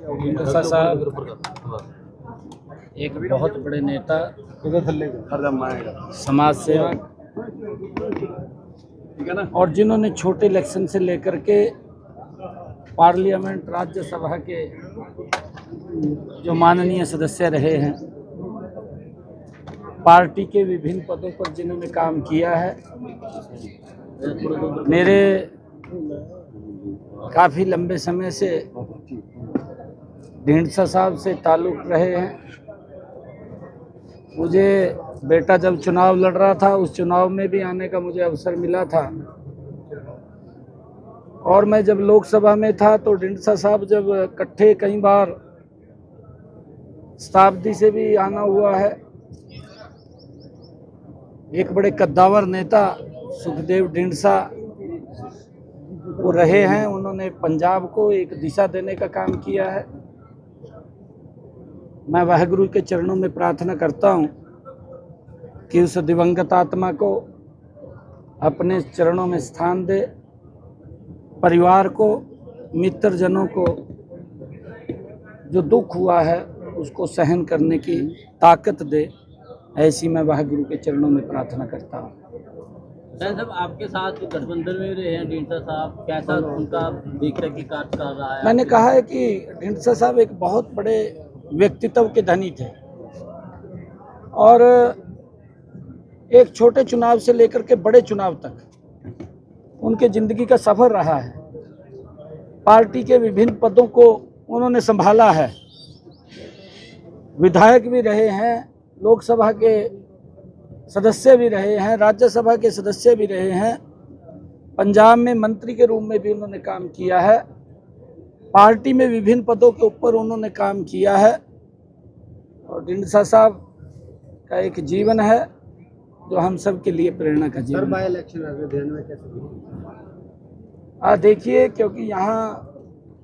ढींढसा साहब एक बहुत बड़े नेता, समाज सेवक और जिन्होंने छोटे इलेक्शन से लेकर के पार्लियामेंट राज्यसभा के जो माननीय सदस्य रहे हैं, पार्टी के विभिन्न पदों पर जिन्होंने काम किया है, मेरे काफ़ी लंबे समय से ढींढसा साहब से ताल्लुक़ रहे हैं। मुझे बेटा जब चुनाव लड़ रहा था, उस चुनाव में भी आने का मुझे अवसर मिला था, और मैं जब लोकसभा में था तो ढींढसा साहब जब इकट्ठे कई बार शताब्दी से भी आना हुआ है। एक बड़े कद्दावर नेता सुखदेव ढींढसा वो रहे हैं, उन्होंने पंजाब को एक दिशा देने का काम किया है। मैं वाहेगुरु के चरणों में प्रार्थना करता हूं कि उस दिवंगत आत्मा को अपने चरणों में स्थान दे, परिवार को, मित्रजनों को जो दुख हुआ है उसको सहन करने की ताकत दे, ऐसी मैं वाहेगुरु के चरणों में प्रार्थना करता हूँ। साहब, आपके साथ गठबंधन में रहे हैं ढींढसा साहब, कैसा उनका देखकर की कार्य कर रहा है? मैंने कहा है कि ढींढसा साहब एक बहुत बड़े व्यक्तित्व के धनी थे, और एक छोटे चुनाव से लेकर के बड़े चुनाव तक उनके जिंदगी का सफर रहा है। पार्टी के विभिन्न पदों को उन्होंने संभाला है, विधायक भी रहे हैं, लोकसभा के सदस्य भी रहे हैं, राज्यसभा के सदस्य भी रहे हैं, पंजाब में मंत्री के रूप में भी उन्होंने काम किया है, पार्टी में विभिन्न पदों के ऊपर उन्होंने काम किया है। और ढींढसा साहब का एक जीवन है जो हम सब के लिए प्रेरणा का जीवन है। ध्यान में कैसे देखिए, क्योंकि यहाँ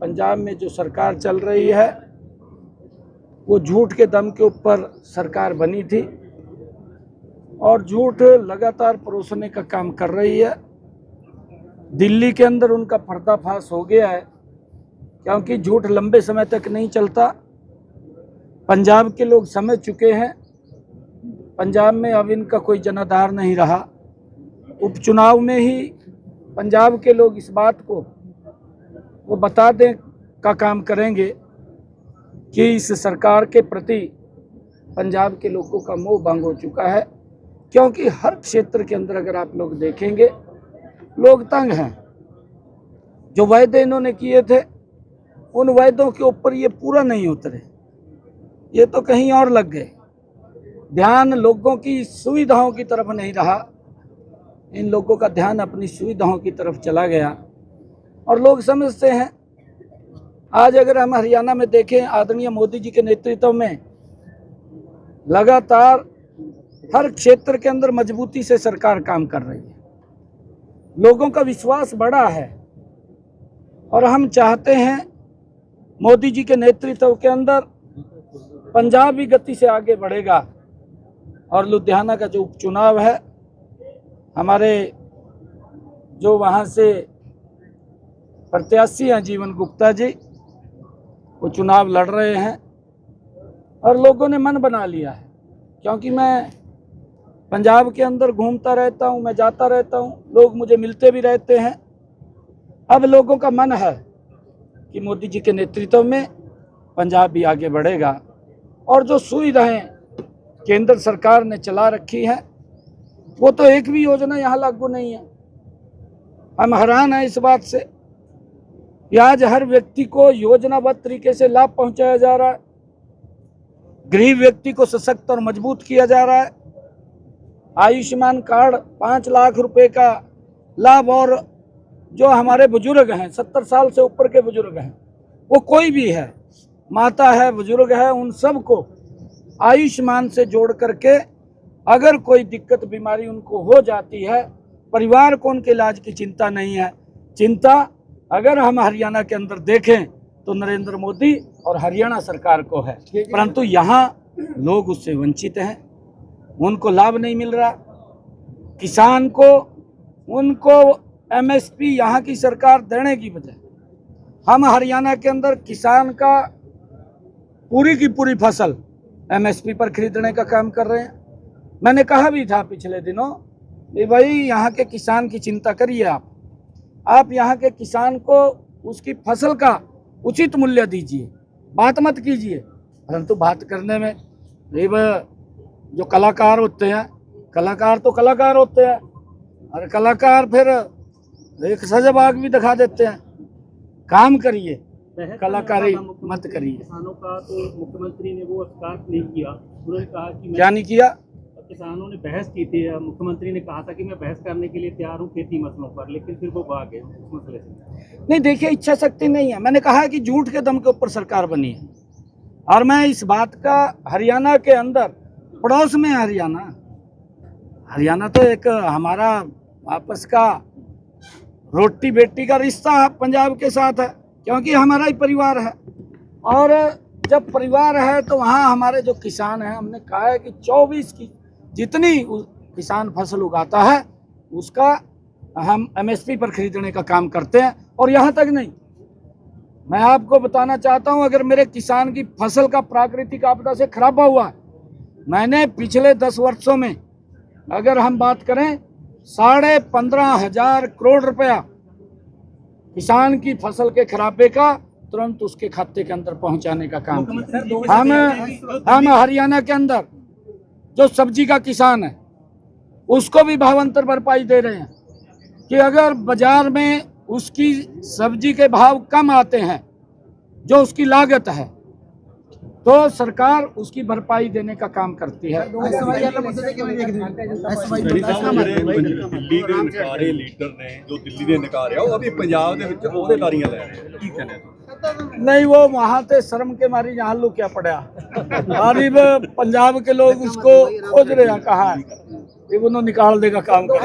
पंजाब में जो सरकार चल रही है वो झूठ के दम के ऊपर सरकार बनी थी, और झूठ लगातार परोसने का काम कर रही है। दिल्ली के अंदर उनका पर्दाफाश हो गया है, क्योंकि झूठ लंबे समय तक नहीं चलता। पंजाब के लोग समझ चुके हैं, पंजाब में अब इनका कोई जनाधार नहीं रहा। उपचुनाव में ही पंजाब के लोग इस बात को वो बता दें का काम करेंगे कि इस सरकार के प्रति पंजाब के लोगों का मोह भंग हो चुका है, क्योंकि हर क्षेत्र के अंदर अगर आप लोग देखेंगे लोग तंग हैं। जो वायदे इन्होंने किए थे उन वायदों के ऊपर ये पूरा नहीं उतरे, ये तो कहीं और लग गए। ध्यान लोगों की सुविधाओं की तरफ नहीं रहा, इन लोगों का ध्यान अपनी सुविधाओं की तरफ चला गया, और लोग समझते हैं। आज अगर हम हरियाणा में देखें, आदरणीय मोदी जी के नेतृत्व में लगातार हर क्षेत्र के अंदर मजबूती से सरकार काम कर रही है, लोगों का विश्वास बढ़ा है, और हम चाहते हैं मोदी जी के नेतृत्व के अंदर पंजाब भी गति से आगे बढ़ेगा। और लुधियाना का जो उपचुनाव है, हमारे जो वहाँ से प्रत्याशी हैं जीवन गुप्ता जी, वो चुनाव लड़ रहे हैं, और लोगों ने मन बना लिया है। क्योंकि मैं पंजाब के अंदर घूमता रहता हूँ, मैं जाता रहता हूँ, लोग मुझे मिलते भी रहते हैं। अब लोगों का मन है कि मोदी जी के नेतृत्व में पंजाब भी आगे बढ़ेगा, और जो सुविधाएं केंद्र सरकार ने चला रखी है वो तो एक भी योजना यहाँ लागू नहीं है। हम हैरान हैं इस बात से कि आज हर व्यक्ति को योजनाबद्ध तरीके से लाभ पहुंचाया जा रहा है, गरीब व्यक्ति को सशक्त और मजबूत किया जा रहा है। आयुष्मान कार्ड 5 लाख रुपए का लाभ, और जो हमारे बुजुर्ग हैं, 70 साल से ऊपर के बुजुर्ग हैं, वो कोई भी है, माता है, बुजुर्ग है, उन सब को आयुष्मान से जोड़ करके अगर कोई दिक्कत बीमारी उनको हो जाती है, परिवार को उनके इलाज की चिंता नहीं है। चिंता अगर हम हरियाणा के अंदर देखें तो नरेंद्र मोदी और हरियाणा सरकार को है, परंतु यहाँ लोग उससे वंचित हैं, उनको लाभ नहीं मिल रहा। किसान को उनको एमएसपी यहाँ की सरकार देने की बजाय हम हरियाणा के अंदर किसान का पूरी की पूरी फसल एमएसपी पर खरीदने का काम कर रहे हैं। मैंने कहा भी था पिछले दिनों कि भाई यहाँ के किसान की चिंता करिए आप यहाँ के किसान को उसकी फसल का उचित मूल्य दीजिए, बात मत कीजिए। परंतु बात करने में ये जो कलाकार होते हैं, कलाकार तो कलाकार होते हैं, और कलाकार फिर एक सजबाग भी दिखा देते हैं। काम करिए, कलाकारी मत करिए। किसानों का तो मुख्यमंत्री ने वो स्वीकार नहीं किया। उन्होंने कहा कि क्या नहीं किया? किसानों ने बहस की थी, मुख्यमंत्री ने कहा था कि मैं बहस करने के लिए तैयार हूँ खेती मसलों पर, लेकिन फिर वो भाग गए उस मसले से। नहीं, देखिए, इच्छा शक्ति नहीं है। मैंने कहा है कि झूठ के दम के ऊपर सरकार बनी है, और मैं इस बात का हरियाणा के अंदर, पड़ोस में हरियाणा तो एक हमारा आपस का रोटी बेटी का रिश्ता पंजाब के साथ है, क्योंकि हमारा ही परिवार है। और जब परिवार है तो वहाँ हमारे जो किसान हैं, हमने कहा है कि 24 की जितनी किसान फसल उगाता है उसका हम एमएसपी पर खरीदने का काम करते हैं। और यहाँ तक नहीं, मैं आपको बताना चाहता हूँ, अगर मेरे किसान की फसल का प्राकृतिक आपदा से खराबा हुआ, मैंने पिछले 10 वर्षों में अगर हम बात करें 15,500 करोड़ रुपया किसान की फसल के खराबे का तुरंत उसके खाते के अंदर पहुंचाने का काम किया। हम हरियाणा के अंदर जो सब्जी का किसान है उसको भी भावांतर भरपाई दे रहे हैं कि अगर बाजार में उसकी सब्जी के भाव कम आते हैं, जो उसकी लागत है, तो सरकार उसकी भरपाई देने का काम करती है। ਦਿੱਲੀ ਦੇ ਨਕਾਰੇ ਲੀਡਰ ਨੇ ਜੋ ਦਿੱਲੀ ਦੇ ਨਕਾਰੇ ਆ ਉਹ ਅਭੀ ਪੰਜਾਬ ਦੇ ਵਿੱਚ ਅਹੁਦੇਦਾਰੀਆਂ ਲੈ ਰਹੇ ਆ, ਕੀ ਕਹਿੰਦੇ ਆ? नहीं, वो वहाँ से शर्म के मारी यहाँ लुकिया पड़ा। गरीब पंजाब के लोग उसको खोज रहे हैं, कहाँ है, ये वो निकाल देगा काम कर।